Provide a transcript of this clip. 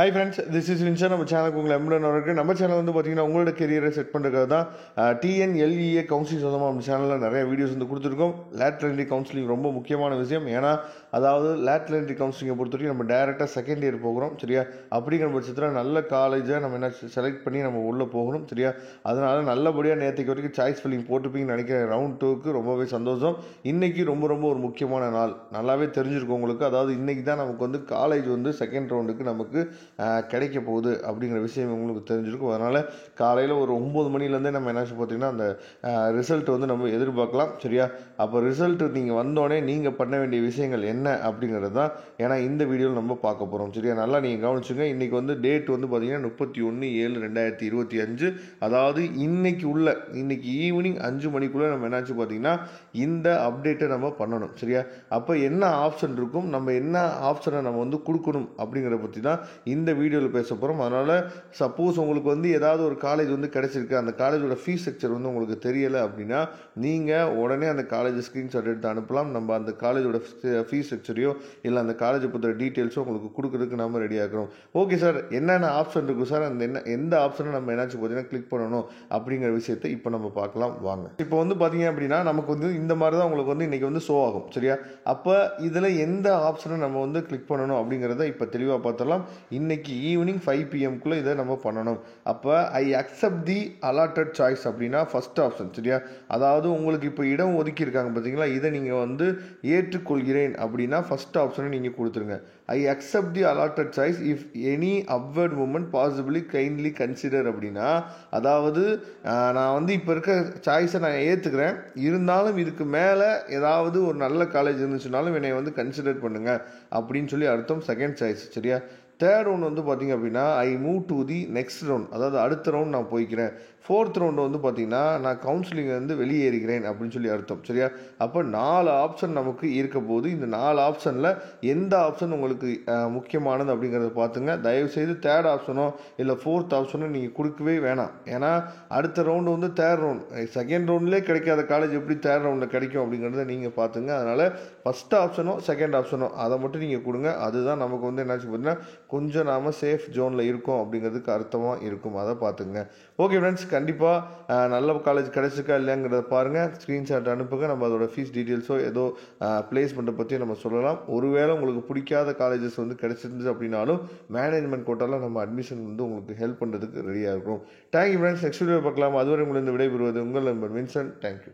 Hi friends, this is Vinson. நம்ம சேனலுக்கு உங்களை எம்புடன் இருக்குது. நம்ம சேனல் வந்து பார்த்தீங்கன்னா உங்களோட கெரியரை செட் பண்ணுறதுக்காக தான் டிஎன்எல்இஏ கவுன்சிலிங் சொந்தமாக நம்ம சேனலில் நிறைய வீடியோஸ் வந்து கொடுத்துருக்கோம். லேட்ரல் என்ட்ரி கவுன்சிலிங் ரொம்ப முக்கியமான விஷயம். ஏன்னா அதாவது லேட்ரல் என்ட்ரி கவுன்சிலிங்கை பொறுத்த வரைக்கும் நம்ம டேரெக்டாக செகண்ட் இயர் போகிறோம், சரியா? அப்படிங்கிற பட்சத்தில் நல்ல காலேஜை நம்ம என்ன செலக்ட் பண்ணி நம்ம உள்ளே போகணும், சரியா? அதனால் நல்லபடியாக நேற்றுக்கு வரைக்கும் சாய்ஸ் ஃபில்லிங் போட்டுப்பீங்கன்னு நினைக்கிறேன். ரவுண்ட் 2க்கு ரொம்பவே சந்தோஷம். இன்றைக்கி ரொம்ப ஒரு முக்கியமான நாள், நல்லாவே தெரிஞ்சிருக்கும் உங்களுக்கு. அதாவது இன்றைக்கி தான் நமக்கு வந்து காலேஜ் வந்து செகண்ட் ரவுண்டுக்கு நமக்கு கிடைக்க போகுது அப்படிங்கிற விஷயம் உங்களுக்கு தெரிஞ்சிருக்கும். அதனால் காலையில் ஒரு 9 மணிலேருந்தே நம்ம என்ன பார்த்தீங்கன்னா அந்த ரிசல்ட் வந்து நம்ம எதிர்பார்க்கலாம், சரியா? அப்போ ரிசல்ட் நீங்கள் வந்தோடனே நீங்கள் பண்ண வேண்டிய விஷயங்கள் என்ன அப்படிங்கிறது தான் ஏன்னா இந்த வீடியோவில் நம்ம பார்க்க போகிறோம், சரியா? நல்லா நீங்கள் கவனிச்சுங்க. இன்றைக்கி வந்து டேட் வந்து பார்த்தீங்கன்னா 31/7/2025. அதாவது இன்னைக்கு ஈவினிங் 5 மணிக்குள்ளே நம்ம என்னாச்சு பார்த்தீங்கன்னா இந்த அப்டேட்டை நம்ம பண்ணணும், சரியா? அப்போ என்ன ஆப்ஷன் இருக்கும், நம்ம என்ன ஆப்ஷனை நம்ம வந்து கொடுக்கணும் அப்படிங்கிறத பற்றி தான் இந்த வீடியோவில் பேச போகிறோம். அதனால் சப்போஸ் உங்களுக்கு வந்து ஏதாவது ஒரு காலேஜ் வந்து கிடச்சிருக்கு, அந்த காலேஜோட ஃபீஸ் ஸ்ட்ரக்சர் வந்து உங்களுக்கு தெரியலை அப்படின்னா நீங்கள் உடனே அந்த காலேஜ் ஸ்க்ரீன்ஷாட் எடுத்து அனுப்பலாம். நம்ம அந்த காலேஜோட ஃபீஸ் ஸ்ட்ரக்சரையோ இல்லை அந்த காலேஜை பற்றின டீட்டெயில்ஸோ உங்களுக்கு கொடுக்குறதுக்கு நம்ம ரெடியாக இருக்கிறோம். ஓகே சார், என்னென்ன ஆப்ஷன் இருக்கும் சார், அந்த எந்த ஆப்ஷனை நம்ம என்னாச்சு பார்த்தீங்கன்னா கிளிக் பண்ணணும் அப்படிங்கிற விஷயத்தை இப்போ நம்ம பார்க்கலாம் வாங்க. இப்போ வந்து பார்த்தீங்க அப்படின்னா நமக்கு வந்து இந்த மாதிரி தான் உங்களுக்கு வந்து இன்றைக்கி வந்து ஷோ ஆகும், சரியா? அப்போ இதில் எந்த ஆப்ஷனை நம்ம வந்து கிளிக் பண்ணணும் அப்படிங்கிறத இப்போ தெளிவாக பார்த்துடலாம். இன்னைக்கு ஈவினிங் 5 PM இதை நம்ம பண்ணணும். அப்போ I accept the allotted choice அப்படின்னா ஃபர்ஸ்ட் ஆப்ஷன், சரியா? அதாவது உங்களுக்கு இப்போ இடம் ஒதுக்கி இருக்காங்க பார்த்தீங்களா, இதை நீங்கள் வந்து ஏற்றுக்கொள்கிறேன் அப்படின்னா ஃபர்ஸ்ட் ஆப்ஷனை நீங்கள் கொடுத்துருங்க. I accept the allotted choice if any upward moment possibly kindly consider அப்படின்னா அதாவது நான் வந்து இப்போ இருக்க சாய்ஸை நான் ஏற்றுக்கிறேன், இருந்தாலும் இதுக்கு மேலே ஏதாவது ஒரு நல்ல காலேஜ் இருந்துச்சுனாலும் என்னை வந்து கன்சிடர் பண்ணுங்க அப்படின்னு சொல்லி அர்த்தம். செகண்ட் சாய்ஸ், சரியா? தேர்ட் ரவுண்ட் வந்து பார்த்தீங்க அப்படின்னா ஐ move to the next round, அதாவது அடுத்த ரவுண்ட் நான் போய்க்கிறேன். ஃபோர்த் ரவுண்டு வந்து பார்த்தீங்கன்னா நான் கவுன்சிலிங் வந்து வெளியேறுகிறேன் அப்படின்னு சொல்லி அர்த்தம், சரியா? அப்போ 4 ஆப்ஷன் நமக்கு இருக்க போது. இந்த 4 ஆப்ஷனில் எந்த ஆப்ஷன் உங்களுக்கு முக்கியமானது அப்படிங்கிறத பார்த்துங்க. தயவுசெய்து தேர்ட் ஆப்ஷனோ இல்லை ஃபோர்த் ஆப்ஷனோ நீங்கள் கொடுக்கவே வேணாம். ஏன்னா அடுத்த ரவுண்டு வந்து தேர்ட் ரவுண்ட், செகண்ட் ரவுண்ட்லேயே கிடைக்காத காலேஜ் எப்படி தேர்ட் ரவுண்டில் கிடைக்கும் அப்படிங்கிறத நீங்கள் பார்த்துங்க. அதனால் ஃபஸ்ட் ஆப்ஷனோ செகண்ட் ஆப்ஷனோ அதை மட்டும் நீங்கள் கொடுங்க. அதுதான் நமக்கு வந்து என்னாச்சு பார்த்தீங்கன்னா கொஞ்சம் நாம் சேஃப் ஜோனில் இருக்கோம் அப்படிங்கிறதுக்கு அர்த்தமாக இருக்கும். அதை பார்த்துங்க. ஓகே ஃப்ரெண்ட்ஸ், கண்டிப்பாக நல்ல காலேஜ் கிடைச்சிருக்கா இல்லையாங்கிறத பாருங்கள், ஸ்க்ரீன்ஷாட் அனுப்புங்க. நம்ம அதோட ஃபீஸ் டீட்டெயில்ஸோ ஏதோ பிளேஸ்மெண்ட்டை பற்றி நம்ம சொல்லலாம். ஒருவேளை உங்களுக்கு பிடிக்காத காலேஜஸ் வந்து கிடைச்சிருந்துச்சு அப்படின்னாலும் மேனேஜ்மெண்ட் கோட்டாவில் நம்ம அட்மிஷன் வந்து உங்களுக்கு ஹெல்ப் பண்ணுறதுக்கு ரெடியாக இருக்கும். தேங்க்யூ ஃப்ரெண்ட்ஸ், நெக்ஸ்ட் வீடியோ பார்க்கலாம். அதுவரை உங்களுக்கு விடைபெறுவது உங்கள் நண்பர் வின்சன். தேங்க்யூ.